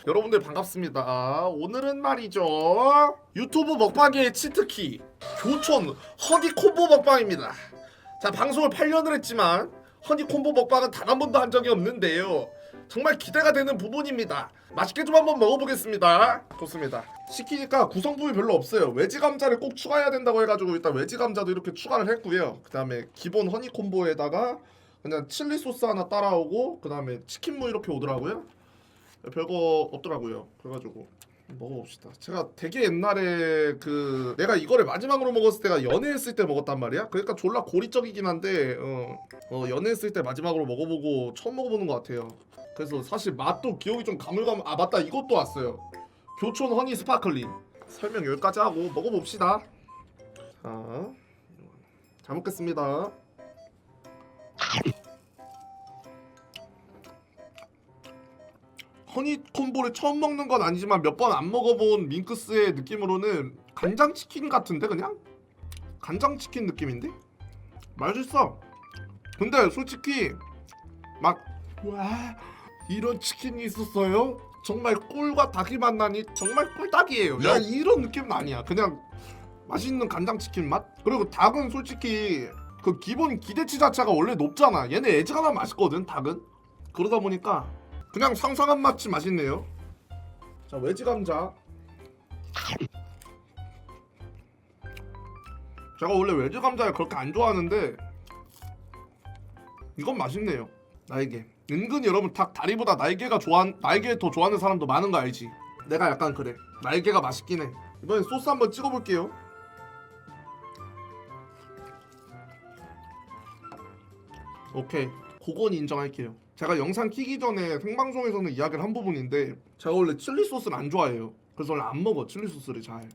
여러분들 반갑습니다. 오늘은 말이죠, 유튜브 먹방계의 치트키 교촌 허니 콤보 먹방입니다. 자, 방송을 8년을 했지만 허니 콤보 먹방은 단 한 번도 한 적이 없는데요, 정말 기대가 되는 부분입니다. 맛있게 좀 한번 먹어보겠습니다. 좋습니다. 시키니까 구성품이 별로 없어요. 외지 감자를 꼭 추가해야 된다고 해가지고 일단 외지 감자도 이렇게 추가를 했고요. 그 다음에 기본 허니 콤보에다가 그냥 칠리 소스 하나 따라오고, 그 다음에 치킨무 이렇게 오더라고요. 별거 없더라고요. 그래가지고 먹어봅시다. 제가 되게 옛날에 내가 이거를 마지막으로 먹었을 때가 연애했을 때 먹었단 말이야. 그러니까 졸라 고리적이긴 한데 연애했을 때 마지막으로 먹어보고 처음 먹어보는 것 같아요. 그래서 사실 맛도 기억이 좀 가물가물. 아 맞다, 이것도 왔어요. 교촌 허니 스파클링. 설명 여기까지 하고 먹어봅시다. 자, 잘 먹겠습니다. 허니 콤보를 처음 먹는 건 아니지만 몇 번 안 먹어본 밍크스의 느낌으로는 간장치킨 같은데? 그냥? 간장치킨 느낌인데? 맛있어. 근데 솔직히 막 와, 이런 치킨이 있었어요? 정말 꿀과 닭이 만나니 정말 꿀닭이에요. 야, 이런 느낌은 아니야. 그냥 맛있는 간장치킨 맛? 그리고 닭은 솔직히 그 기본 기대치 자체가 원래 높잖아. 얘네 애지간하면 맛있거든, 닭은. 그러다 보니까 그냥 상상한 맛이 맛있네요. 자, 외지 감자. 제가 원래 외지 감자를 그렇게 안 좋아하는데 이건 맛있네요. 날개. 은근히 여러분 닭 다리보다 날개 더 좋아하는 사람도 많은 거 알지? 내가 약간 그래. 날개가 맛있긴 해. 이번엔 소스 한번 찍어볼게요. 오케이, 그건 인정할게요. 제가 영상 키기 전에 생방송에서는 이야기를 한 부분인데, 제가 원래 칠리 소스를 안 좋아해요. 그래서 원래 안 먹어, 칠리 소스를 잘.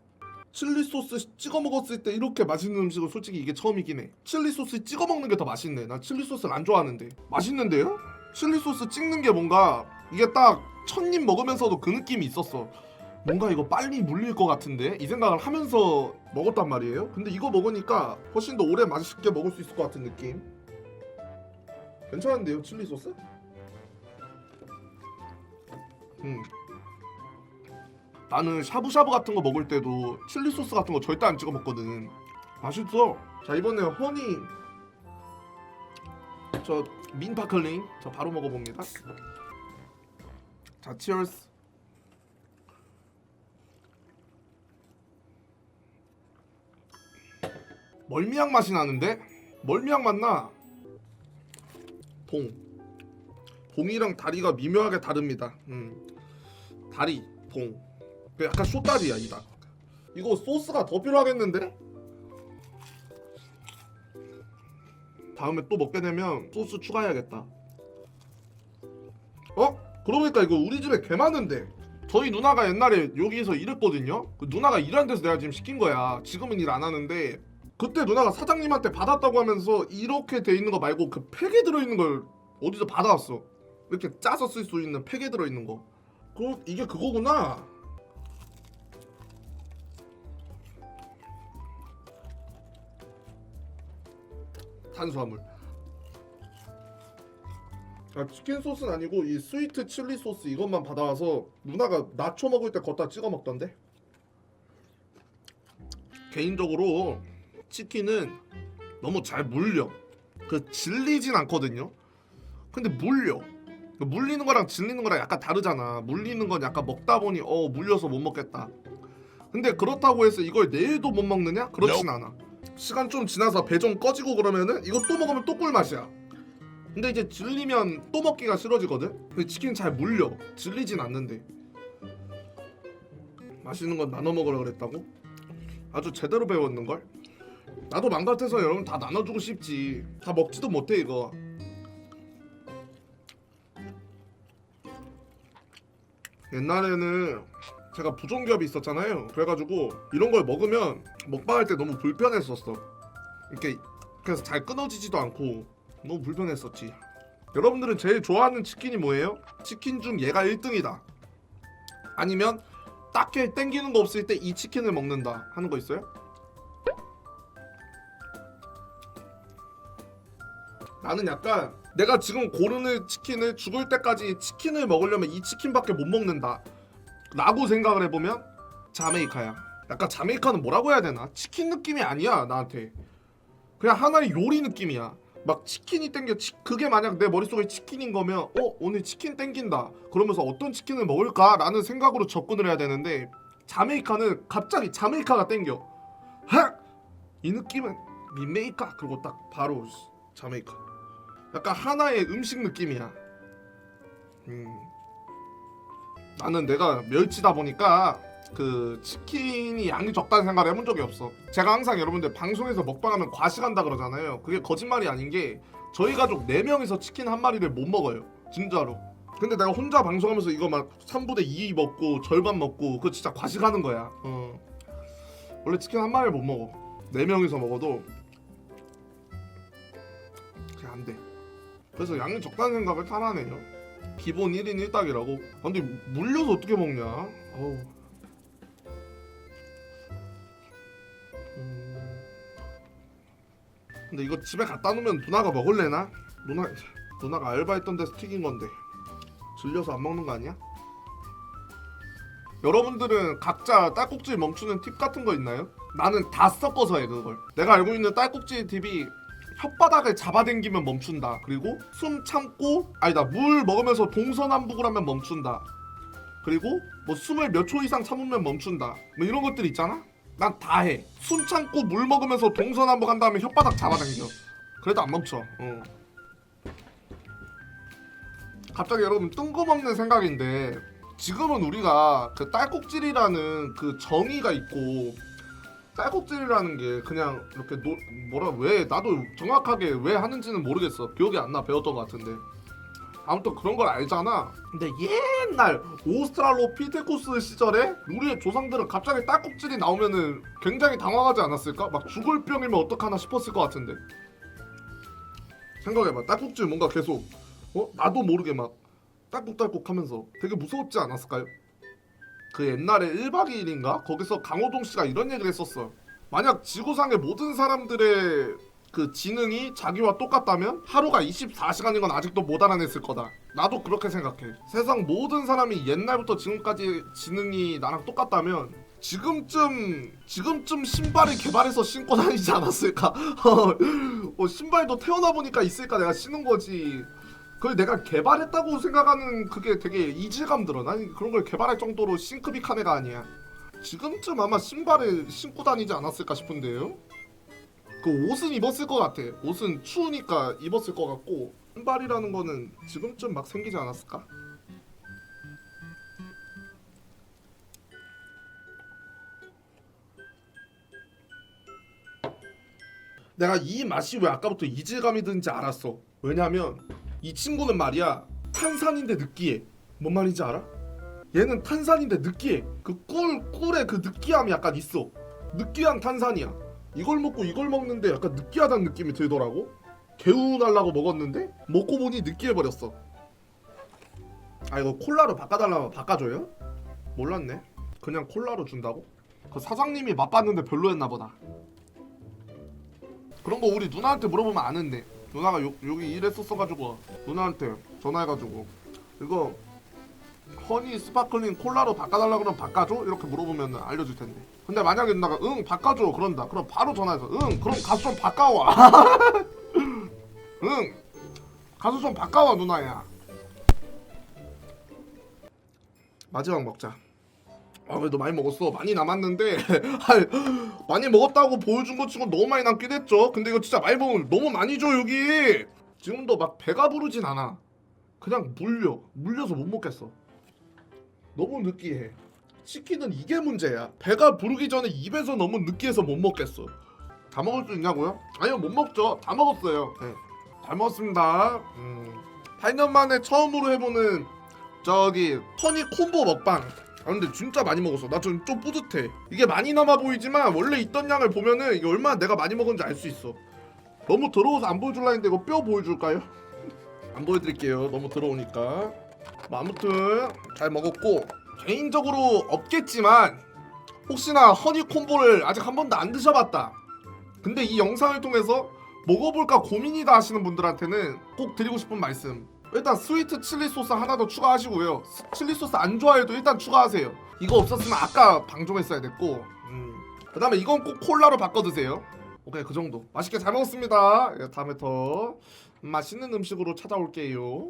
칠리 소스 찍어 먹었을 때 이렇게 맛있는 음식은 솔직히 이게 처음이긴 해. 칠리 소스 찍어 먹는 게 더 맛있네. 나 칠리 소스를 안 좋아하는데 맛있는데요? 칠리 소스 찍는 게 뭔가 이게 딱 첫 입 먹으면서도 그 느낌이 있었어. 뭔가 이거 빨리 물릴 것 같은데 이 생각을 하면서 먹었단 말이에요. 근데 이거 먹으니까 훨씬 더 오래 맛있게 먹을 수 있을 것 같은 느낌. 괜찮은데요, 칠리 소스? 나는 샤브샤브 같은 거 먹을 때도 칠리 소스 같은 거 절대 안 찍어 먹거든. 맛있어. 자, 이번에 허니 저 민파클링 저 바로 먹어봅니다. 자, 치얼스. 멀미향 맛이 나는데? 멀미향 맛나. 봉이랑 다리가 미묘하게 다릅니다. 다리, 봉. 약간 쇼다리야, 이 닭. 이거 소스가 더 필요하겠는데? 다음에 또 먹게 되면 소스 추가해야겠다. 그러고 보니까 이거 우리 집에 개 많은데. 저희 누나가 옛날에 여기서 일했거든요. 그 누나가 일하는 데서 내가 지금 시킨 거야. 지금은 일 안 하는데 그때 누나가 사장님한테 받았다고 하면서 이렇게 돼 있는 거 말고 그 팩에 들어있는 걸 어디서 받아왔어. 이렇게 짜서 쓸 수 있는 팩에 들어있는 거. 이게 그거구나. 탄수화물. 아, 치킨 소스는 아니고 이 스위트 칠리 소스 이것만 받아와서 누나가 나초 먹을 때 걷다 찍어 먹던데. 개인적으로 치킨은 너무 잘 물려. 질리진 않거든요. 근데 물려. 물리는 거랑 질리는 거랑 약간 다르잖아. 물리는 건 약간 먹다 보니 물려서 못 먹겠다. 근데 그렇다고 해서 이걸 내일도 못 먹느냐? 그렇진 않아. 시간 좀 지나서 배 좀 꺼지고 그러면은 이거 또 먹으면 또 꿀맛이야. 근데 이제 질리면 또 먹기가 싫어지거든? 근데 치킨 잘 물려. 질리진 않는데. 맛있는 건 나눠 먹으라 그랬다고? 아주 제대로 배웠는걸? 나도 맘 같아서 여러분 다 나눠주고 싶지. 다 먹지도 못해 이거. 옛날에는 제가 부종기업이 있었잖아요. 그래가지고 이런 걸 먹으면 먹방할 때 너무 불편했었어. 이렇게 그래서 잘 끊어지지도 않고 너무 불편했었지. 여러분들은 제일 좋아하는 치킨이 뭐예요? 치킨 중 얘가 1등이다. 아니면 딱히 땡기는 거 없을 때 이 치킨을 먹는다 하는 거 있어요? 나는 약간 내가 지금 고르는 치킨을 죽을 때까지 치킨을 먹으려면 이 치킨밖에 못 먹는다 라고 생각을 해보면 자메이카야. 약간 자메이카는 뭐라고 해야 되나? 치킨 느낌이 아니야 나한테. 그냥 하나의 요리 느낌이야. 막 치킨이 땡겨. 그게 만약 내 머릿속에 치킨인 거면 오늘 치킨 땡긴다 그러면서 어떤 치킨을 먹을까? 라는 생각으로 접근을 해야 되는데 자메이카는 갑자기 자메이카가 땡겨. 하! 이 느낌은 민메이카 그리고 딱 바로 자메이카. 약간 하나의 음식 느낌이야. 나는 내가 멸치다 보니까 그 치킨이 양이 적다는 생각을 해본 적이 없어. 제가 항상 여러분들 방송에서 먹방하면 과식한다 그러잖아요. 그게 거짓말이 아닌 게 저희 가족 4명이서 치킨 한 마리를 못 먹어요 진짜로. 근데 내가 혼자 방송하면서 이거 막 3분의 2 먹고 절반 먹고 그거 진짜 과식하는 거야. 원래 치킨 한 마리를 못 먹어. 4명이서 먹어도 그냥 안 돼. 그래서 양이 적다는 생각을 탈환해요. 기본 1인 1닭이라고. 근데 물려서 어떻게 먹냐? 어우. 근데 이거 집에 갖다 놓으면 누나가 먹을래나? 누나가 알바했던 데서 튀긴 건데 질려서 안 먹는 거 아니야? 여러분들은 각자 딸꾹질 멈추는 팁 같은 거 있나요? 나는 다 섞어서 해 그걸. 내가 알고 있는 딸꾹질 팁이 혓바닥을 잡아당기면 멈춘다. 그리고 숨 참고 물 먹으면서 동서남북을 하면 멈춘다. 그리고 뭐 숨을 몇 초 이상 참으면 멈춘다. 뭐 이런 것들 있잖아? 난 다 해. 숨 참고 물 먹으면서 동서남북 한 다음에 혓바닥 잡아당겨. 그래도 안 멈춰. 갑자기 여러분 뜬금없는 생각인데 지금은 우리가 그 딸꾹질이라는 그 정의가 있고 딸꾹질이라는 게 그냥 이렇게 왜 나도 정확하게 왜 하는지는 모르겠어. 기억이 안 나. 배웠던 것 같은데 아무튼 그런 걸 알잖아. 근데 옛날 오스트랄로피테쿠스 시절에 우리의 조상들은 갑자기 딸꾹질이 나오면은 굉장히 당황하지 않았을까? 막 죽을 병이면 어떡하나 싶었을 것 같은데. 생각해봐. 딸꾹질 뭔가 계속 나도 모르게 막 딸꾹딸꾹 하면서 되게 무서웠지 않았을까요? 그 옛날에 1박 2일인가? 거기서 강호동 씨가 이런 얘기를 했었어. 만약 지구상의 모든 사람들의 그 지능이 자기와 똑같다면 하루가 24시간인 건 아직도 못 알아냈을 거다. 나도 그렇게 생각해. 세상 모든 사람이 옛날부터 지금까지 지능이 나랑 똑같다면 지금쯤 신발을 개발해서 신고 다니지 않았을까? 신발도 태어나 보니까 있으니까 내가 신은 거지. 그걸 내가 개발했다고 생각하는 그게 되게 이질감 들어. 난 그런 걸 개발할 정도로 싱크빅한 애가 아니야. 지금쯤 아마 신발을 신고 다니지 않았을까 싶은데요. 그 옷은 입었을 것 같아. 옷은 추우니까 입었을 것 같고 신발이라는 거는 지금쯤 막 생기지 않았을까? 내가 이 맛이 왜 아까부터 이질감이 드는지 알았어. 왜냐면 이 친구는 말이야 탄산인데 느끼해. 뭔 말인지 알아? 얘는 탄산인데 느끼해. 그 꿀의 그 느끼함이 약간 있어. 느끼한 탄산이야. 이걸 먹고 이걸 먹는데 약간 느끼하다는 느낌이 들더라고. 개운하려고 먹었는데 먹고 보니 느끼해버렸어. 이거 콜라로 바꿔달라면 바꿔줘요? 몰랐네. 그냥 콜라로 준다고? 그 사장님이 맛봤는데 별로였나 보다. 그런 거 우리 누나한테 물어보면 아는데. 누나가 여기 일했었어가지고 누나한테 전화해가지고 이거 허니 스파클링 콜라로 바꿔달라 그러면 바꿔줘? 이렇게 물어보면 알려줄 텐데. 근데 만약에 누나가 응 바꿔줘 그런다. 그럼 바로 전화해서 응 그럼 가서 좀 바꿔와. 응 가서 좀 바꿔와 누나야. 마지막 먹자. 그래도 많이 먹었어. 많이 남았는데 많이 먹었다고 보여준 것 치고 너무 많이 남긴 했죠. 근데 이거 진짜 많이 먹으면 너무 많이 줘 여기. 지금도 막 배가 부르진 않아. 그냥 물려서 못 먹겠어. 너무 느끼해. 치킨은 이게 문제야. 배가 부르기 전에 입에서 너무 느끼해서 못 먹겠어. 다 먹을 수 있냐고요? 아니요 못 먹죠. 다 먹었어요. 네. 잘 먹었습니다. 8년 만에 처음으로 해보는 저기 허니 콤보 먹방. 근데 진짜 많이 먹었어. 나 좀 뿌듯해. 이게 많이 남아 보이지만 원래 있던 양을 보면은 이게 얼마나 내가 많이 먹은지 알 수 있어. 너무 더러워서 안 보여줄라 했는데 이거 뼈 보여줄까요? 안 보여드릴게요. 너무 더러우니까. 아무튼 잘 먹었고 개인적으로 없겠지만 혹시나 허니 콤보를 아직 한 번도 안 드셔봤다. 근데 이 영상을 통해서 먹어볼까 고민이다 하시는 분들한테는 꼭 드리고 싶은 말씀, 일단 스위트 칠리 소스 하나 더 추가하시고요. 칠리 소스 안 좋아해도 일단 추가하세요. 이거 없었으면 아까 방 좀 했어야 됐고, 그 다음에 이건 꼭 콜라로 바꿔 드세요. 오케이, 그 정도. 맛있게 잘 먹었습니다. 다음에 더 맛있는 음식으로 찾아올게요.